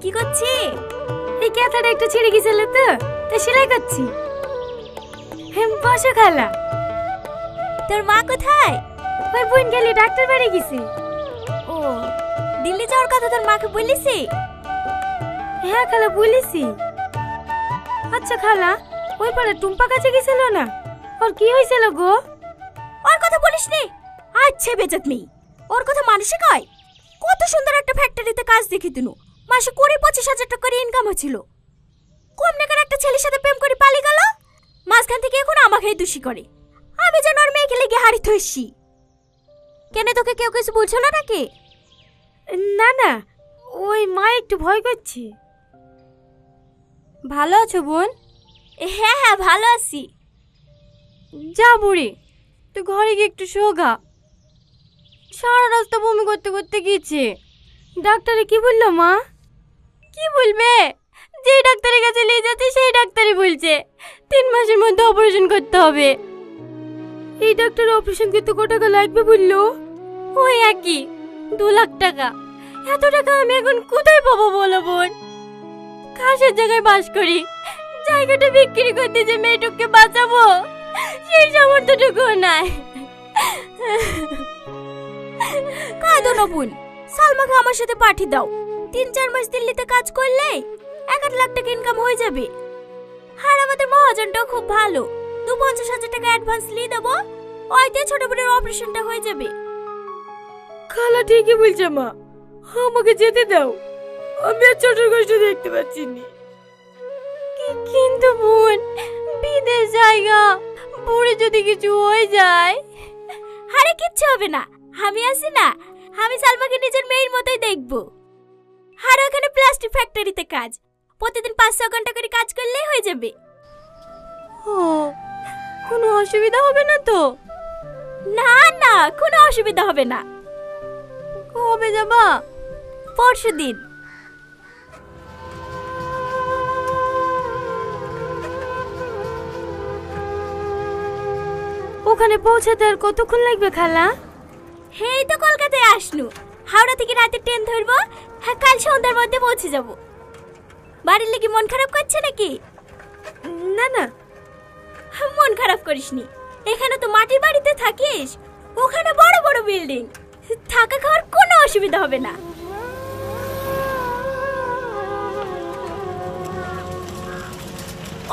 কি করছি? এই কাঁথাটা একটু ছিঁড়ে গেছিল তো তাই সেলাই করছি। বসো খালা। তোর মা কোথায়? ওই বোন গেলে ডাক্তার বাড়ি গেছে। ও, দিল্লি যাওয়ার কথা তোর মাকে বলিসি? হ্যাঁ খালা বলিসি। আচ্ছা খালা, ওই পাড়া টুম্পা কাছে গেছিল না, ওর কি হয়েছিল গো? ওর কথা বলিস নি। আচ্ছা বেজাত মেয়ে, ওর কথা মানুষে কয়? কত সুন্দর একটা ফ্যাক্টরিতে কাজ দেখি তুনু, মাসে 20-25 হাজার টাকা করে ইনকাম হচ্ছিল। কম টাকার একটা ছেলের সাথে প্রেম করে পালিয়ে গেল, মাঝখান থেকে এখন আমাকেই দোষী করে। আমি যেন ওর মেয়েকে লেগে হারিয়ে থইছি। কেন, তোকে কেউ কিছু বলছিল নাকি? না না, ওই মা একটু ভয় করছে। ভালো আছো বোন? হ্যাঁ হ্যাঁ ভালো আছি। যা বুড়ি, তুই ঘরে গিয়ে একটু শোগা। সারা রাস্তা বমি করতে করতে গিয়েছে। ডাক্তারে কি বললো মা? কি বলবে, যেই ডাক্তারের কাছে নিয়ে যাচ্ছে সেই ডাক্তারই বলছে 3 মাসের মধ্যে অপারেশন করতে হবে। এই ডাক্তার অপারেশন করতে কত টাকা লাগবে বললো? ওই একই 2 লাখ টাকা। এত টাকা আমি এখন কোথায় পাবো বলো বোন? খাসের জায়গায় বাস করি, জায়গাটা বিক্রি করতে যে মেয়েটুককে বাঁচাবো সেই সামর্থ্যটুকু নাই। কাঁদো না বোন, সালমাকে আমার সাথে পাঠিয়ে দাও। 3-4 মাস দিল্লিতে কাজ করলে 1-8 লাখ টাকা ইনকাম হয়ে যাবে। আর আমাদের মহাজনটাও খুব ভালো, 2-50 হাজার টাকা অ্যাডভান্স নিয়ে দেবো, ওইতে ছোট বোনের অপারেশনটা হয়ে যাবে। খালা ঠিকই বলছে মা, আমাকে যেতে দাও, আমি আর ছোট কষ্ট দেখতে পাচ্ছি না। কিন্তু বোন, বিদেশ জায়গা, বুড়ি যদি কিছু হয়ে যায়। আরে কিচ্ছু হবে না, আমি আছি না। আমি সালমাকে নিজের মেয়ের মতোই দেখবো। আর ওখানে প্লাস্টিক ফ্যাক্টরিতে কাজ, প্রতিদিন 5-6 ঘন্টা করে কাজ করলেই হয়ে যাবে। ও, কোনো অসুবিধা হবে না তো? না না, কোনো অসুবিধা হবে না। কবে যাবা? পরশুদিন। ওখানে পৌঁছাতে আর কতক্ষণ লাগবে খালা? এই তো কলকাতায় আসনু, হাওড়া থেকে রাতে ট্রেন ধরবো, কাল সন্ধ্যার মধ্যে পৌঁছে যাব। বাড়ির লেগে মন খারাপ করছে নাকি? না না, মন খারাপ করিসনি। এখানে তো মাটির বাড়িতে থাকিস, ওখানে বড় বড় বিল্ডিং, থাকা খাওয়ার কোনো অসুবিধা হবে না।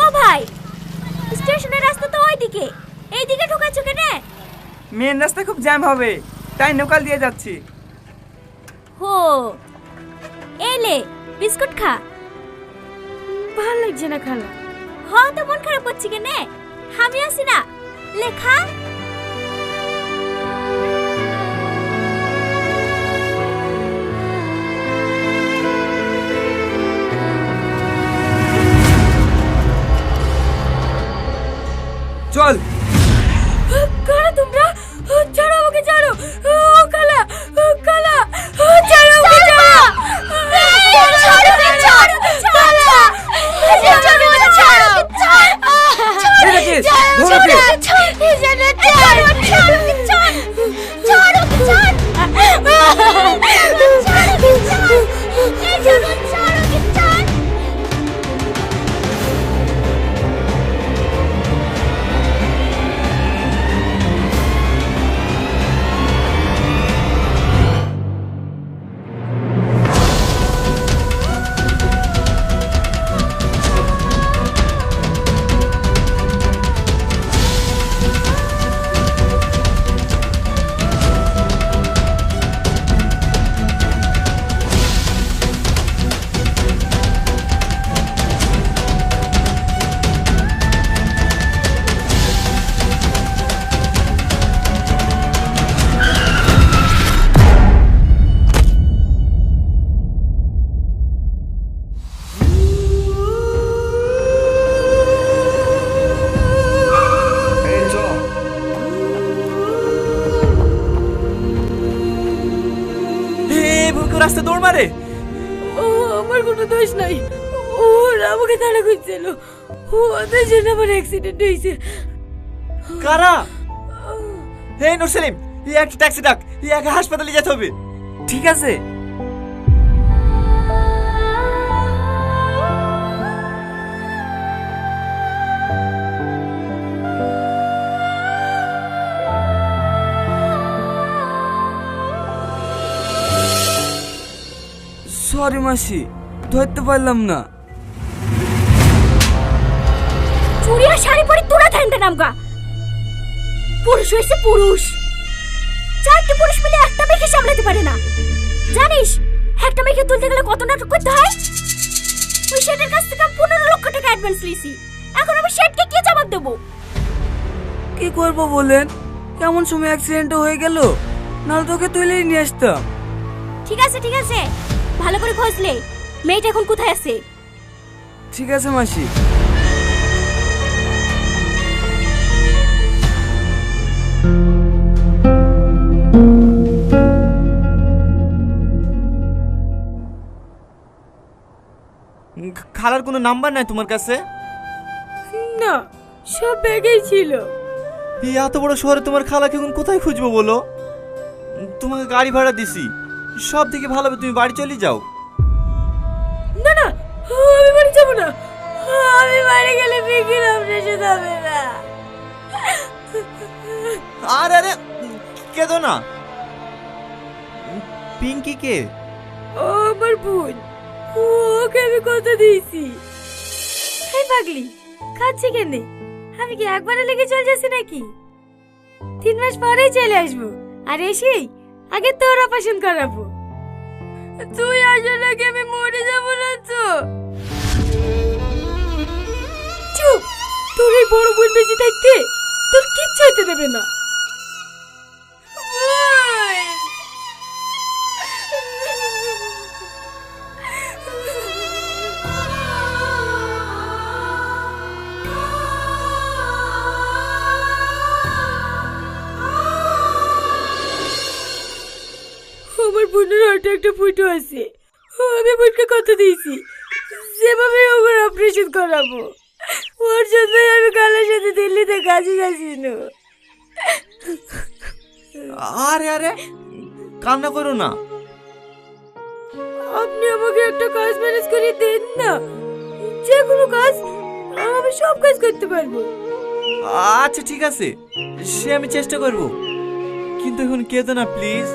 ও ভাই, স্টেশনের রাস্তা তো ওইদিকে, এইদিকে ঢোকাচ্ছ কেন? মেন রাস্তা খুব জ্যাম হবে, তাই লোকাল দিয়ে যাচ্ছি। হো, এলে বিস্কুট খা। ভালো লাগছে না খালা। হ্যাঁ তো মন খারাপ করছি কেন? আমি আছি না, লেখা। চল। কারা তোমরা? ছাড়ো আমাকে, ছাড়ো। ও খালা, ও খালা, ছাড়ো আমাকে, ছাড়ো। রাস্তা দৌড় মারে। ও আমার কোনো দোষ নাই, ওরা আমাকে তাড়া করছিল, ওদের জন্য আমার অ্যাক্সিডেন্ট হয়েছে। কারা? হে নূর সেলিম, একটা ট্যাক্সি ডাক, একে হাসপাতালে যেতে হবে। ঠিক আছে। সরি মাসি, ধরতে পারলাম না। চুড়ি আর শাড়ি পরে তোরা থাকতে নামগা। পুরুষ হয়েছে পুরুষ, চারটি পুরুষ মিলে একটা মেয়েকে সামলাতে পারে না। জানিস একটা মেয়েকে তুলতে গেলে কত নাটক করতে হয়? ওই শেঠের কাছ থেকে আমি 15 লক্ষ টাকা অ্যাডভান্স লিয়েছি। এখন আমি শেঠকে কি জবাব দেবো? কি করব বলেন, এমন সময় অ্যাক্সিডেন্ট হয়ে গেল, নাহলে তোকে তুলেই নিয়ে আসতাম। ঠিক আছে ঠিক আছে, ভালো করে খোঁজ নে মেয়েটা এখন কোথায় আছে। ঠিক আছে মাসি। খালার কোনো নাম্বার নাই তোমার কাছে? না, সব ব্যাগেই ছিল। এই এত বড় শহরে তোমার খালাকে এখন কোথায় খুঁজবো বলো? তোমাকে গাড়ি ভাড়া দিছি, সব থেকে ভালো হবে তুমি বাড়ি চলে যাও। না না, আমি বাড়ি যাব না। আমি বাড়ি গেলে বিকির অপারেশন হবে না। আরে আরে কেঁদো না। পিঙ্কি কে? ও আমার বোন, ওকে আমি কথা দিয়েছি। এই পাগলি খাচ্ছে কেন? আমি কি একবারে লেগে চলে যাচ্ছি নাকি? 3 মাস পরেই চলে আসবো, আর এসেই আগে তোর অপারেশন করাবো। তুই আসলে কি আমি মরে যাবো না তো? চুপ, তোর এই বড় বোন বেঁচে থাকতে তোর কিচ্ছু হতে দেবে না। আমার বোনের হার্টে একটা ফুটো আছে, আমি বোনকে কথা দিয়েছি যেভাবে ওর অপারেশন করাবো। ওর জন্য আমি কালের সাথে দিল্লিতে কাজে যাচ্ছি না। আরে আরে কান্না করো না। আপনি আমাকে একটা কাজ ম্যানেজ করে দেন না, যে কোনো কাজ, আমি সব কাজ করতে পারবো। আচ্ছা ঠিক আছে, সে আমি চেষ্টা করব, কিন্তু এখন কেঁদো না প্লিজ।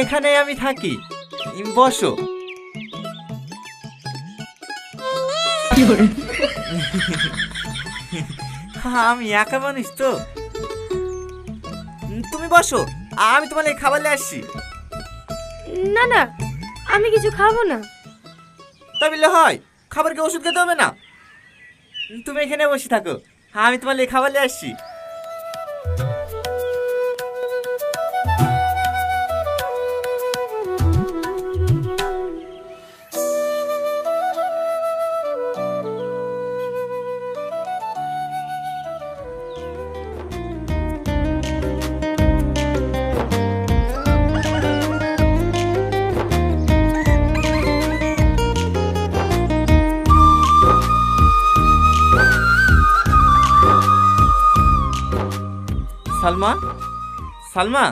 এখানে আমি থাকি, বসো। আমি একা মানুষ তো, তুমি বসো, আমি তোমার এই খাবার নিয়ে আসছি। না না, আমি কিছু খাবো না। তা বললে হয়? খাবারকে ওষুধ খেতে হবে না? তুমি এখানে বসে থাকো, আমি তোমার এই খাবার নিয়ে আসছি। সালমা, সালমা।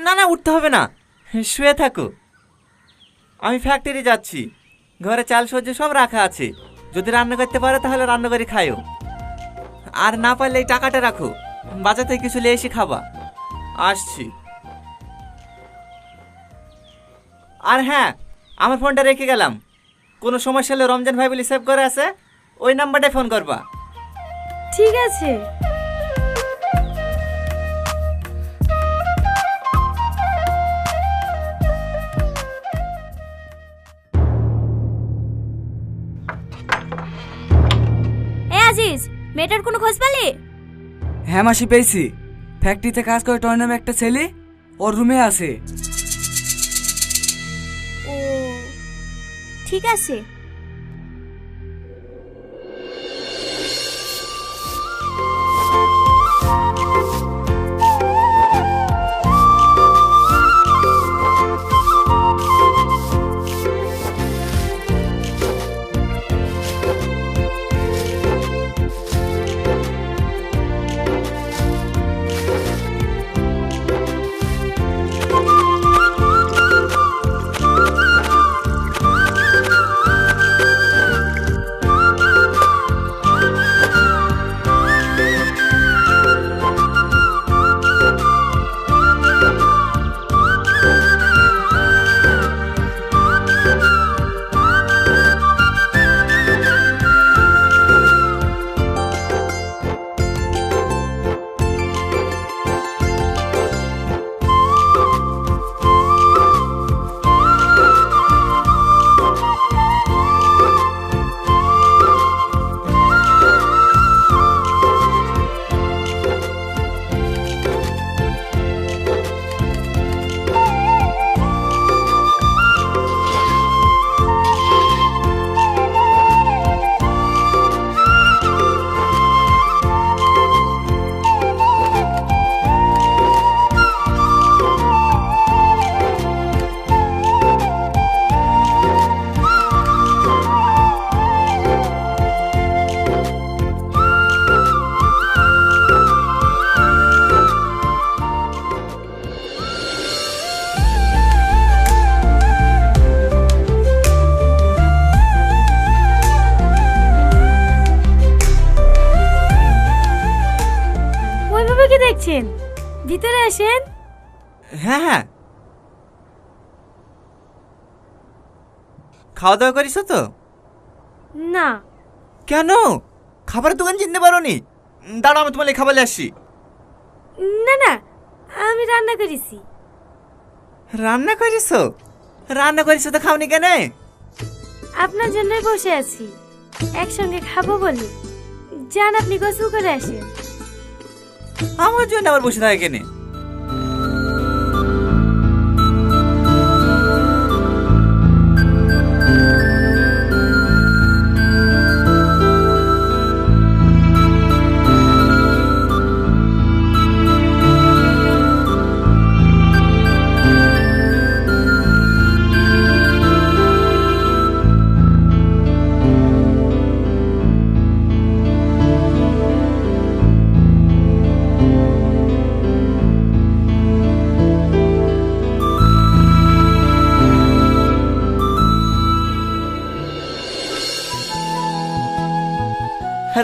না না, উঠতে হবে না, শুয়ে থাকো। আমি ফ্যাক্টরি যাচ্ছি, ঘরে চাল সবজি সব রাখা আছে, যদি রান্না করতে পারো তাহলে রান্না করে খাইও, আর না পারলে এই টাকাটা রাখো, বাজার থেকে কিছু নিয়ে এসে খাবা। আসছি। আর হ্যাঁ, আমার ফোনটা রেখে গেলাম, কোনো সমস্যা হলে রমজান ভাই বলে সেভ করে আছে, ওই নাম্বারটায় ফোন করবা। ঠিক আছে। আজিজ, মেয়েটার কোনো খোঁজ পেলে? হ্যাঁ মাসি, পেয়েছি। ফ্যাক্টরিতে কাজ করে টয় নামে একটা ছেলে ওর রুমে আছে। ও ঠিক আছে। ভিতরে আসেন। হ্যাঁ হ্যাঁ, খাওয়া দাওয়া করিস তো? না। কেন? খাবারের দোকান চিনতে পারোনি? দাঁড়াও, আমি তোমার খাবার আসছি। না না, আমি রান্না করেছি। রান্না করিস? রান্না করিস তো খাওনি কেন? আপনার জন্যই বসে আছি, একসঙ্গে খাবো বলে। যান, আপনি গোসল করে আসেন। আমার জন্য আবার বসে থাকে কেন?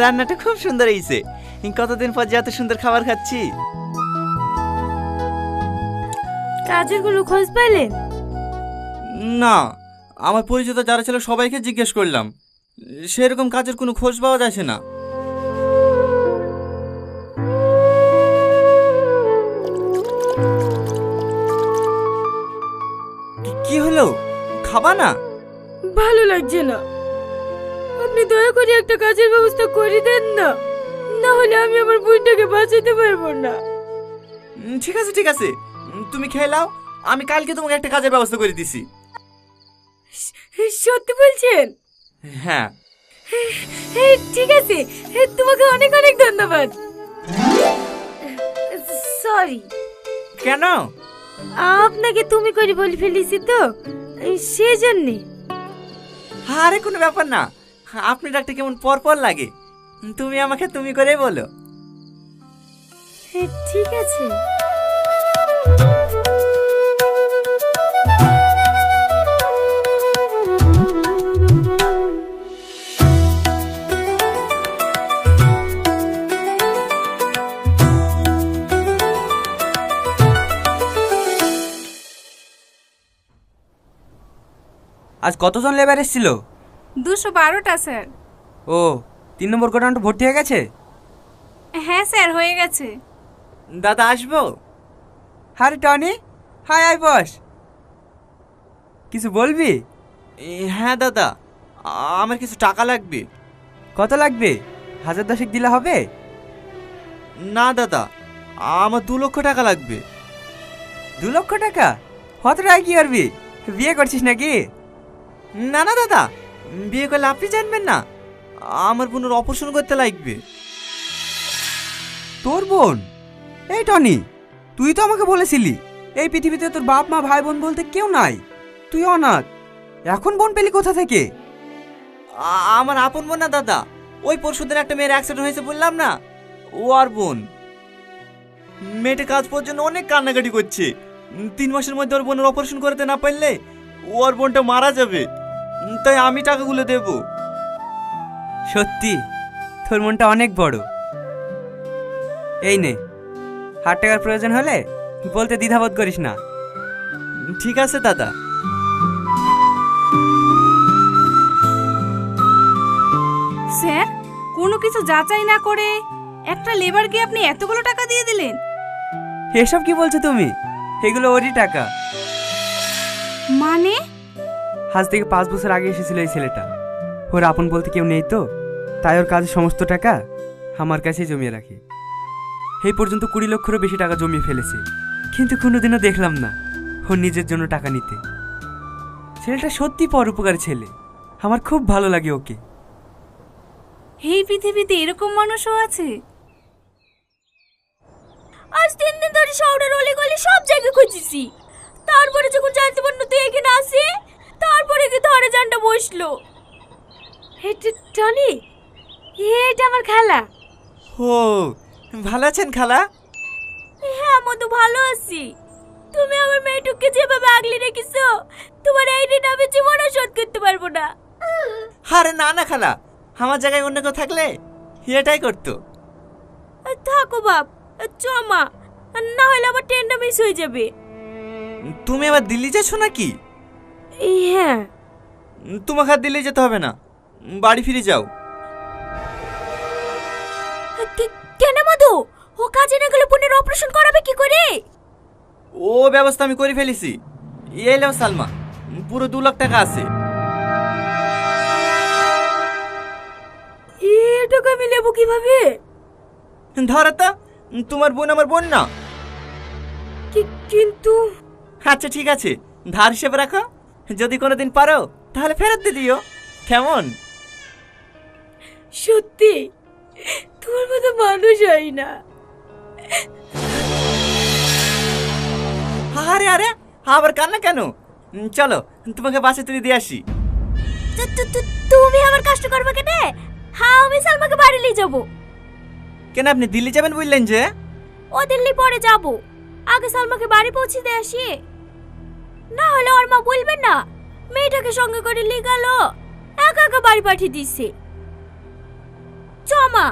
রান্নাটা খুব সুন্দর হয়েছে। কতদিন পর যে এত সুন্দর খাবার খাচ্ছি। কাজের কোনো খোঁজ পেলেন? না, আমার পরিচিত যারা ছিল সবাইকে জিজ্ঞেস করলাম, সেরকম কাজের কোনো খোঁজ পাওয়া যাচ্ছে না। কি হলো, খাবা না? ভালো লাগছে না। আপনি দয়া করে একটা কাজের ব্যবস্থা করে দেন না, না হলে আমি আমার বোনটাকে বাঁচাতে পারবো না। ঠিক আছে ঠিক আছে, তুমি খেয়ে নাও, আমি কালকে তোমাকে একটা কাজের ব্যবস্থা করে দিছি। সত্যি বলছেন? হ্যাঁ। ঠিক আছে, তোমাকে অনেক অনেক ধন্যবাদ। সরি। কেন? আপনাকে তুমি করে বলে ফেলেছি তো, সেই জন্যে। আরে কোনো ব্যাপার না, আপনি ডাকতে কেমন পর পর লাগে। তুমি আমাকে তুমি করেই বলো। ঠিক আছে। আজ কতজন লেবার এসেছিল? 212টা স্যার। ও, 3 নম্বর গোডাউনটা ভর্তি হয়ে গেছে? হ্যাঁ স্যার, হয়ে গেছে। দাদা আসবো? আরে টনি, হাই আই বস। কিছু বলবি? হ্যাঁ দাদা, আমার কিছু টাকা লাগবে। কত লাগবে? 1010 দিলে হবে? না দাদা, আমার 2 লক্ষ টাকা লাগবে। 2 লক্ষ টাকা? কত টাকা কি করবি? বিয়ে করছিস নাকি? না না দাদা, বিয়ে করলে আপনি জানবেন না, আমার বোনের অপারেশন করতে লাগবে। তোর বোন? এই টনি, তুই তো আমাকে বলেছিলি এই পৃথিবীতে তোর বাপ মা ভাই বোন বলতে কেউ নাই, তুই অনাথ। এখন বোন পেলি কোথা থেকে? আমার আপন বোন না দাদা, ওই পরশুদিন একটা মেয়ের অ্যাক্সিডেন্ট হয়েছে বললাম না, ও আর বোন। মেয়েটা কাজ পাওয়ার জন্য অনেক কান্নাকাটি করছে। 3 মাসের মধ্যে ওর বোনের অপারেশন করতে না পারলে ও আর বোনটা মারা যাবে, তাই আমি টাকাগুলো দেব। সত্যি তোর মনটা অনেক বড়। এই নে, 1,000 টাকার প্রয়োজন হলে বলতে দ্বিধাবোধ করিস না। ঠিক আছে দাদা। স্যার, কোনো কিছু যাচাই না করে একটা লেবারকে আপনি এতগুলো টাকা দিয়ে দিলেন? এসব কি বলছো তুমি? এগুলো ওরই টাকা। মানে? আজ থেকে 5 বছর আগে এসেছিল এই ছেলেটা। ওর আপন বলতে কেউ নেই তো, তাই ওর কাজের সমস্ত টাকা আমার কাছেই জমিয়ে রাখে। এই পর্যন্ত 20 লক্ষেরও বেশি টাকা জমিয়ে ফেলেছে, কিন্তু কোনোদিনও দেখলাম না ওর নিজের জন্য টাকা নিতে। ছেলেটা সত্যি পরোপকারী ছেলে, আমার খুব ভালো লাগে ওকে। এই পৃথিবীতে এরকম মানুষও আছে? আজ 3 দিন ধরে শহরের অলিগলি সব জায়গায় খুঁজেছি, তারপরে যখন জানতে পারলো তুই এখানে আসি, তারপরে কি ধরে জানটা বসলো। টনি, এটা আমার খালা। ও, ভালো আছেন খালা? হ্যাঁ, আমি তো ভালো আছি। তুমি আমার মেয়েটুককে যেভাবে আগলে রেখেছো, তোমার এই ঋণ আমি জীবনে শোধ করতে পারবো না। আরে না না খালা, আমার জায়গায় অন্য কেউ থাকলে এটাই করতো। থাকো বাপ, চমা, আর না হলে আবার ট্রেনটা মিস হয়ে যাবে। তুমি আবার দিল্লি যাচ্ছ নাকি? হ্যাঁ। তোমাকে আর দিল্লি যেতে হবে না, বাড়ি ফিরে যাও। কেন মধু? ও কাজে না গেলে বোনের অপারেশন করাবে কি করে? ও ব্যবস্থা আমি করে ফেলেছি। এই নাও সালমা, পুরো 2 লাখ টাকা আছে। টাকা আমি নেবো কিভাবে? ধরো তো, তোমার বোন আমার বোন না? কিন্তু আচ্ছা ঠিক আছে, ধার হিসেবে রাখো, যদি কোনোদিন পারো তাহলে ফেরত দিয়ে দিও। কেমন? সত্যি তোমার মতো মানুষ হয় না। আরে আরে, আবার কান্না কেন? চলো তোমাকে বাসে তুলে দিয়ে আসি। তুমি আবার কষ্ট করবে কেন? হ্যাঁ, আমি সালমাকে বাড়ি নিয়ে যাবো। কেন, আপনি দিল্লি যাবেন বললেন যে? ও দিল্লি পরে যাব, আগে সালমাকে বাড়ি পৌঁছে দিয়ে আসি। না হলে ওর মা বলবেন না মেয়েটাকে সঙ্গে করে নিয়ে গেল, একা একা বাড়ি পাঠিয়ে দিচ্ছে। চ মা।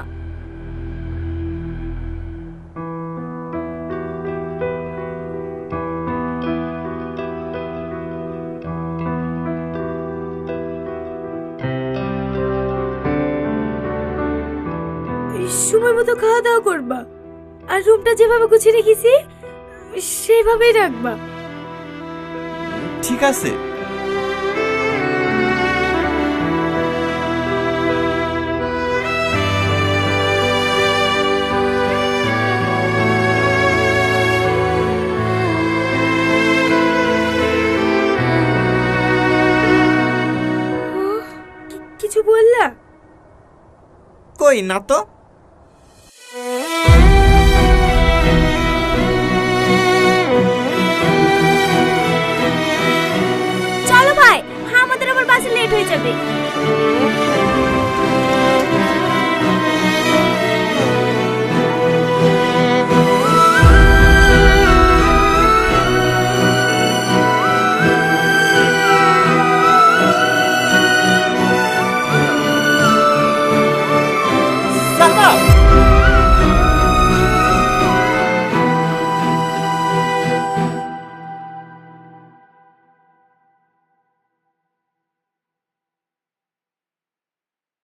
সময় মতো খাওয়া দাওয়া করবা, আর রুমটা যেভাবে গুছিয়ে রেখেছি সেভাবেই রাখবা। ঠিক আছে। কিছু বললা? কই না তো। চলো ভাই, আমাদের আবার বাসে লেট হয়ে যাবে।